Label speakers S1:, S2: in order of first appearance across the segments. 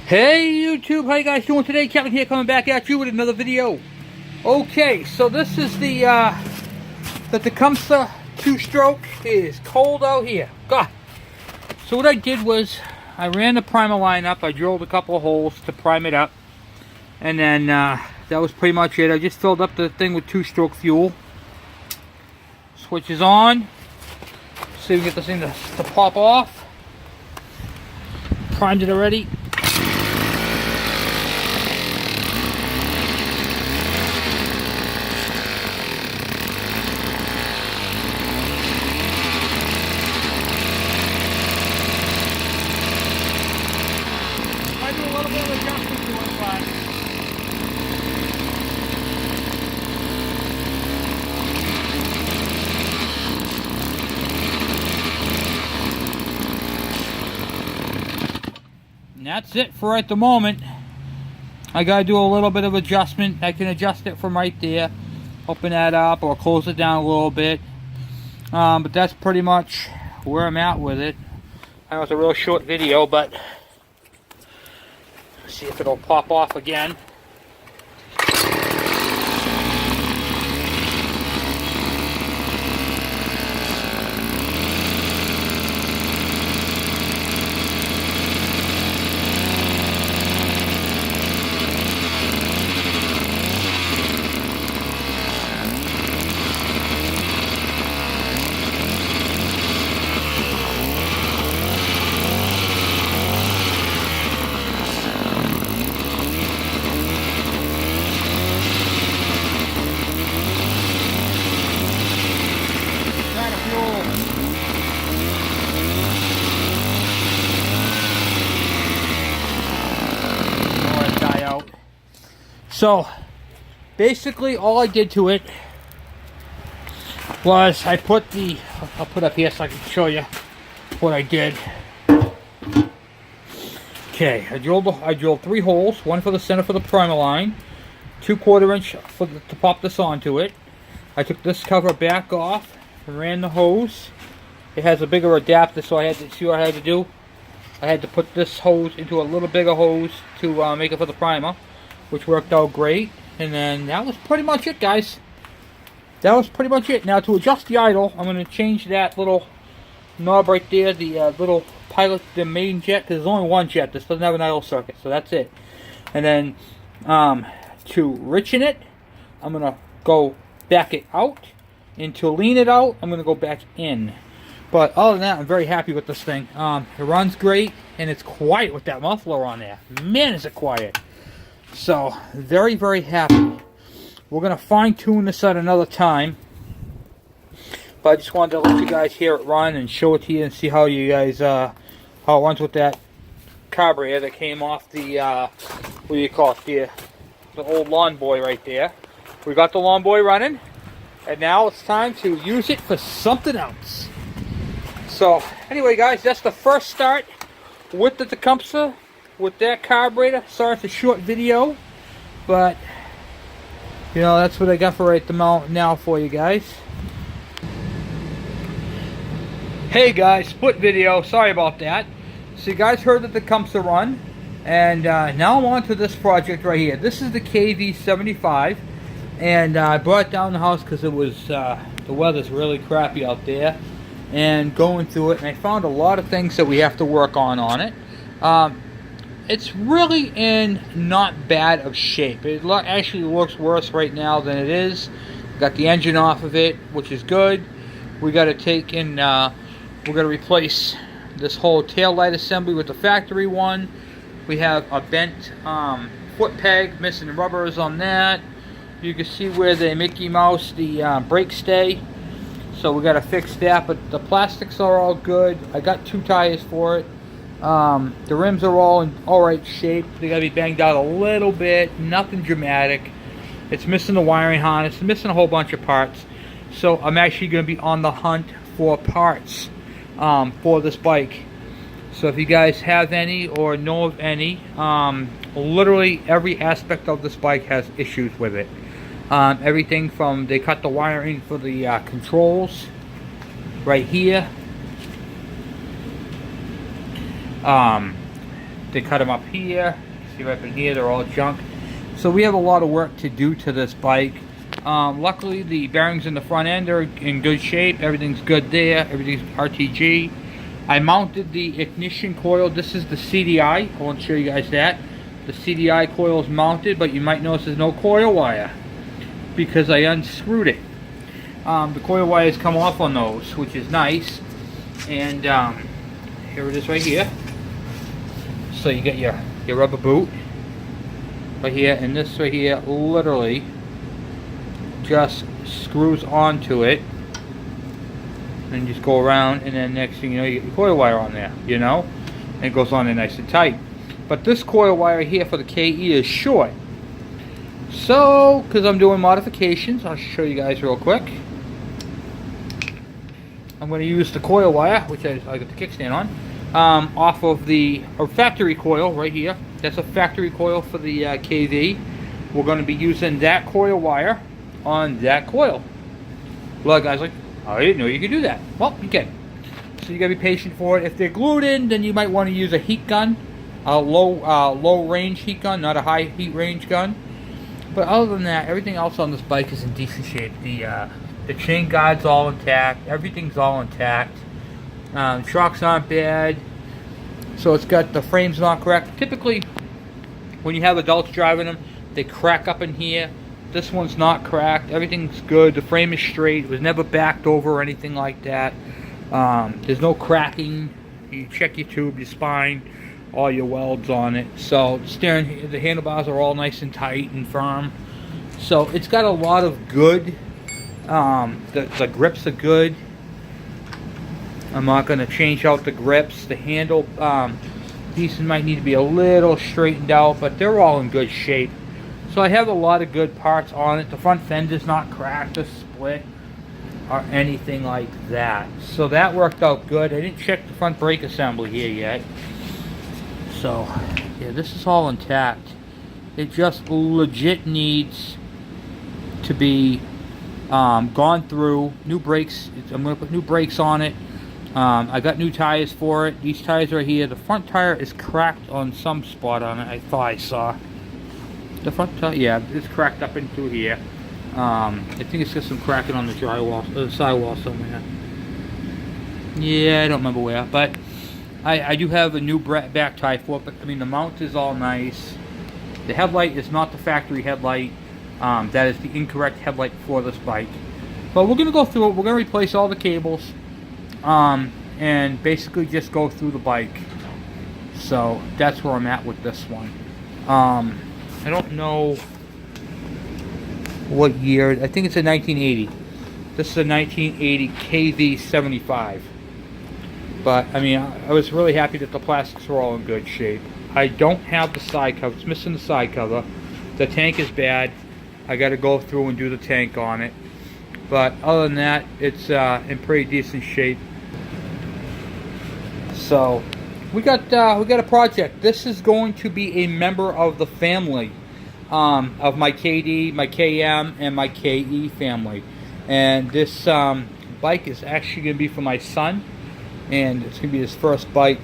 S1: Hey YouTube, how you guys doing today? Kevin here, coming back at you with another video. Okay, so this is the Tecumseh 2-stroke. It is cold out here. God. So what I did was, I ran the primer line up. I drilled a couple of holes to prime it up. And then that was pretty much it. I just filled up the thing with 2-stroke fuel. Switch is on. See if we can get this thing to pop off. Primed it already. I do a little bit of adjustment to it, but and that's it for at the moment. I gotta do a little bit of adjustment. I can adjust it from right there, open that up or close it down a little bit, but that's pretty much where I'm at with it. I know it's a real short video, but see if it'll pop off again. So basically all I did to it was I put I'll put up here so I can show you what I did. Okay, I drilled 3 holes, one for the center for the primer line, 2 1/4 inch to pop this onto it. I took this cover back off and ran the hose. It has a bigger adapter, so I had to see what I had to do. I had to put this hose into a little bigger hose to make it for the primer, which worked out great. And then that was pretty much it, guys. That was pretty much it. Now to adjust the idle, I'm going to change that little knob right there, the little pilot, the main jet, because there's only one jet. This doesn't have an idle circuit, so that's it. And then to richen it, I'm going to go back it out, and to lean it out, I'm going to go back in. But other than that, I'm very happy with this thing. It runs great, and it's quiet with that muffler on there. Man, is it quiet. So, very, very happy. We're going to fine-tune this at another time. But I just wanted to let you guys hear it run and show it to you and see how you guys, how it runs with that carburetor that came off the, what do you call it, the old lawn boy right there. We got the lawn boy running, and now it's time to use it for something else. So, anyway guys, that's the first start with the Tecumseh, with that carburetor. Sorry it's a short video, but you know, that's what I got for right now for you guys. Hey guys, split video, sorry about that. So you guys heard the Tecumseh run, and now I'm on to this project right here. This is the kv75, and I brought it down the house because it was the weather's really crappy out there, and going through it, and I found a lot of things that we have to work on it. It's really in not bad of shape. It actually looks worse right now than it is. Got the engine off of it, which is good. We got to take in, we're going to replace this whole tail light assembly with the factory one. We have a bent foot peg, missing rubbers on that. You can see where the Mickey Mouse, the brakes stay. So we got to fix that, but the plastics are all good. I got 2 tires for it. The rims are all in alright shape. They gotta be banged out a little bit, nothing dramatic. It's missing the wiring harness, it's missing a whole bunch of parts. So I'm actually gonna be on the hunt for parts for this bike. So if you guys have any or know of any, literally every aspect of this bike has issues with it. Everything from, they cut the wiring for the controls right here. They cut them up here. See right in here, they're all junk. So we have a lot of work to do to this bike. Luckily, the bearings in the front end are in good shape. Everything's good there. Everything's RTG. I mounted the ignition coil. This is the CDI. I want to show you guys that. The CDI coil is mounted, but you might notice there's no coil wire because I unscrewed it. The coil wires come off on those, which is nice. And here it is right here. So you get your rubber boot right here, and this right here literally just screws onto it, and just go around, and then next thing you know, you get your coil wire on there, you know, and it goes on there nice and tight. But this coil wire here for the KE is short. So, because I'm doing modifications, I'll show you guys real quick. I'm going to use the coil wire, which I got the kickstand on, off of the factory coil right here. That's a factory coil for the KV. We're going to be using that coil wire on that coil. A lot of guys are like, oh, I didn't know you could do that. Well, you can. So you got to be patient for it. If they're glued in, then you might want to use a heat gun, a low range heat gun, not a high heat range gun. But other than that, everything else on this bike is in decent shape. The chain guard's all intact. Everything's all intact. Shocks aren't bad. So it's got the frame's not cracked. Typically, when you have adults driving them, they crack up in here. This one's not cracked. Everything's good. The frame is straight. It was never backed over or anything like that. There's no cracking. You check your tube, your spine, all your welds on it. So the handlebars are all nice and tight and firm. So it's got a lot of good. The grips are good. I'm not going to change out the grips. The handle pieces might need to be a little straightened out, but they're all in good shape. So I have a lot of good parts on it. The front fender's not cracked or split or anything like that. So that worked out good. I didn't check the front brake assembly here yet. So yeah, this is all intact. It just legit needs to be gone through. New brakes. I'm going to put new brakes on it. I got new tires for it. These tires right here. The front tire is cracked on some spot on it. I thought I saw. The front tire, yeah, it's cracked up into here. I think it's got some cracking on the drywall, the sidewall somewhere. Yeah, I don't remember where, but I do have a new back tire for it. But I mean, the mount is all nice. The headlight is not the factory headlight. That is the incorrect headlight for this bike. But we're gonna go through it. We're gonna replace all the cables, and basically just go through the bike. So that's where I'm at with this one. I don't know what year. I think it's a 1980. This is a 1980 kv75. But I mean, I was really happy that the plastics were all in good shape. I don't have the side cover. It's missing the side cover. The tank is bad. I got to go through and do the tank on it. But other than that, it's in pretty decent shape. So we got a project. This is going to be a member of the family of my KD, my KM, and my KE family. And this bike is actually going to be for my son, and it's going to be his first bike.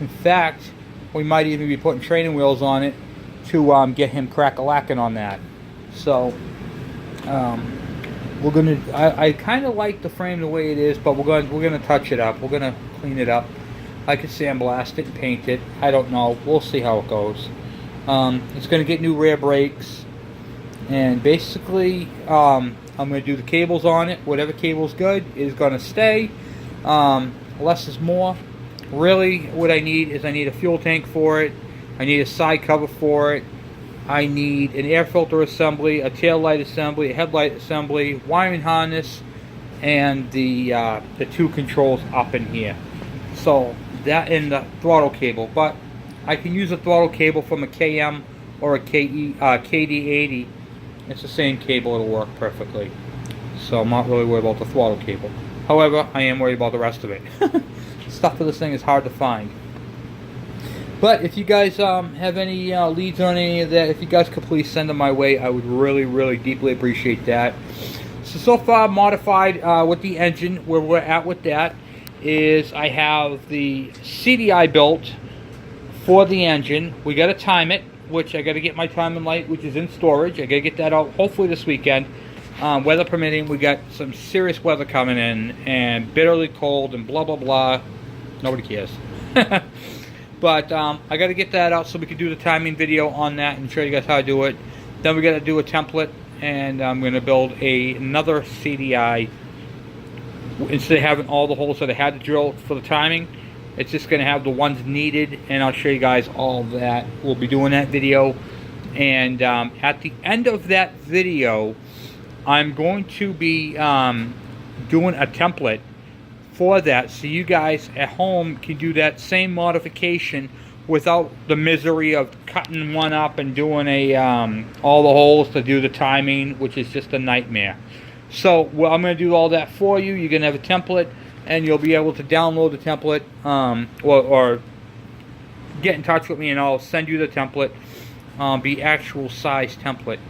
S1: In fact, we might even be putting training wheels on it to get him crack-a-lacking on that. So we're gonna. I kind of like the frame the way it is, but we're gonna touch it up. We're gonna clean it up. I could sandblast it and paint it. I don't know. We'll see how it goes. It's gonna get new rear brakes, and basically, I'm gonna do the cables on it. Whatever cable's good is gonna stay. Less is more. Really, what I need is a fuel tank for it. I need a side cover for it. I need an air filter assembly, a tail light assembly, a headlight assembly, wiring harness, and the two controls up in here. So that and the throttle cable. But I can use a throttle cable from a KM or a KD80. It's the same cable. It'll work perfectly. So I'm not really worried about the throttle cable. However, I am worried about the rest of it. Stuff for this thing is hard to find. But if you guys have any leads on any of that, if you guys could please send them my way, I would really, really deeply appreciate that. So far modified with the engine, where we're at with that is I have the CDI built for the engine. We got to time it, which I got to get my timing light, which is in storage. I got to get that out hopefully this weekend. Weather permitting, we got some serious weather coming in, and bitterly cold and blah blah blah. Nobody cares. But I got to get that out so we can do the timing video on that and show you guys how to do it. Then we got to do a template, and I'm going to build another CDI. Instead of having all the holes that I had to drill for the timing, it's just going to have the ones needed, and I'll show you guys all of that. We'll be doing that video, and at the end of that video, I'm going to be doing a template for that, so you guys at home can do that same modification without the misery of cutting one up and doing all the holes to do the timing, which is just a nightmare. So I'm going to do all that for you. You're going to have a template, and you'll be able to download the template, or get in touch with me, and I'll send you the template, the actual size template.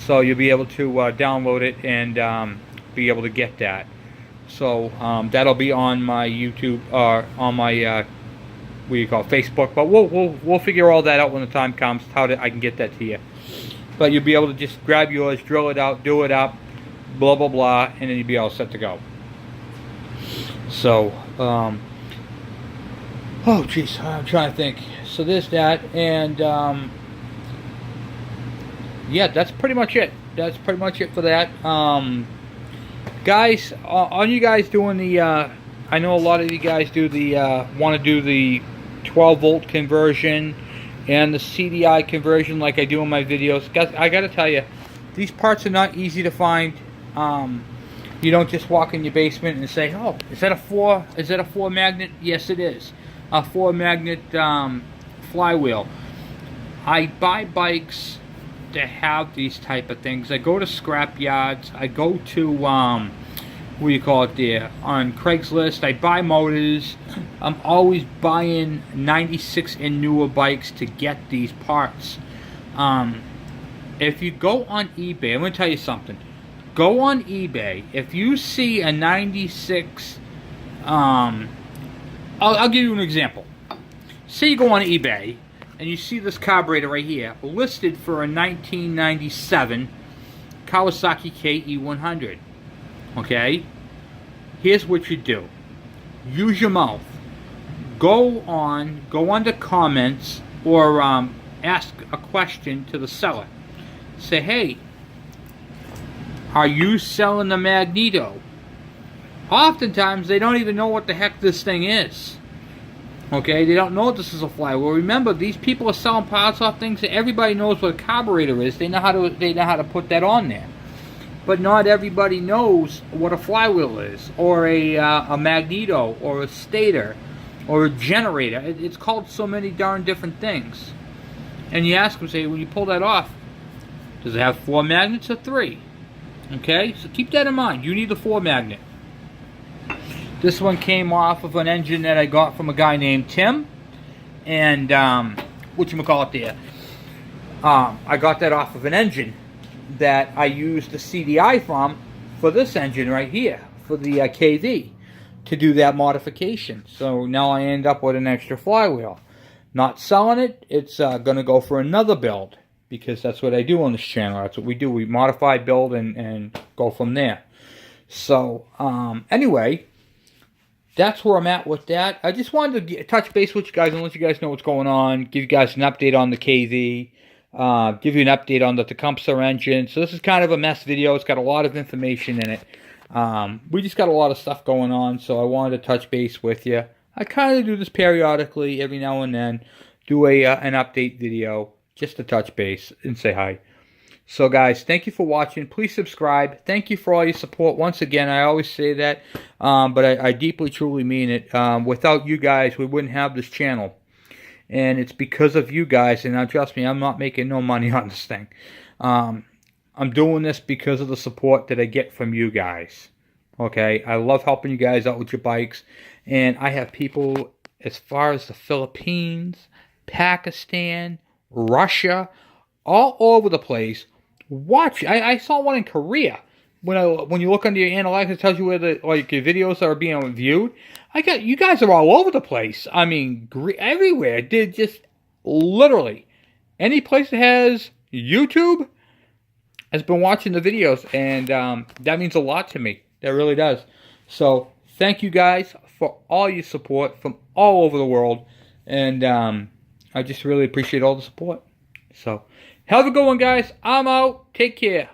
S1: So you'll be able to download it and be able to get that. So that'll be on my YouTube, or on my what do you call it, Facebook. But we'll figure all that out when the time comes, how I can get that to you. But you'll be able to just grab yours, drill it out, do it up, blah blah blah, and then you'll be all set to go. So oh jeez, I'm trying to think. So there's that, and yeah, that's pretty much it. That's pretty much it for that. Guys, are you guys doing the I know a lot of you guys do the want to do the 12 volt conversion and the CDI conversion like I do in my videos. Guys, I gotta tell you, these parts are not easy to find. You don't just walk in your basement and say, oh, is that a 4 magnet? Yes, it is a 4 magnet flywheel. I buy bikes to have these type of things. I go to scrap yards. I go to what do you call it there, on Craigslist. I buy motors. I'm always buying 96 and newer bikes to get these parts. If you go on eBay, I'm going to tell you something. Go on eBay. If you see a 96, I'll give you an example. Say you go on eBay and you see this carburetor right here, listed for a 1997 Kawasaki KE100. Okay? Here's what you do. Use your mouth. Go under comments, or ask a question to the seller. Say, hey, are you selling the Magneto? Oftentimes, they don't even know what the heck this thing is. Okay, they don't know this is a flywheel. Remember, these people are selling parts off things that everybody knows what a carburetor is. They know how to put that on there. But not everybody knows what a flywheel is, or a magneto, or a stator, or a generator. It's called so many darn different things. And you ask them, say, when you pull that off, does it have 4 magnets or 3? Okay, so keep that in mind. You need the 4 magnet. This one came off of an engine that I got from a guy named Tim, and whatchamacallit there. I got that off of an engine that I used the CDI from for this engine right here, for the KV, to do that modification. So now I end up with an extra flywheel. Not selling it, it's going to go for another build, because that's what I do on this channel. That's what we do. We modify, build, and go from there. So anyway, that's where I'm at with that. I just wanted to touch base with you guys and let you guys know what's going on. Give you guys an update on the KV. Give you an update on the Tecumseh engine. So this is kind of a mess video. It's got a lot of information in it. We just got a lot of stuff going on, so I wanted to touch base with you. I kind of do this periodically, every now and then. Do an update video just to touch base and say hi. So guys, thank you for watching. Please subscribe. Thank you for all your support. Once again, I always say that, but I deeply, truly mean it. Without you guys, we wouldn't have this channel. And it's because of you guys, and now trust me, I'm not making no money on this thing. I'm doing this because of the support that I get from you guys. Okay, I love helping you guys out with your bikes. And I have people as far as the Philippines, Pakistan, Russia, all over the place. Watch. I saw one in Korea. When you look under your analytics, it tells you where your videos are being viewed. You guys are all over the place. I mean, everywhere. They're just literally any place that has YouTube has been watching the videos, and that means a lot to me. That really does. So thank you guys for all your support from all over the world, and I just really appreciate all the support. So have a good one, guys. I'm out. Take care.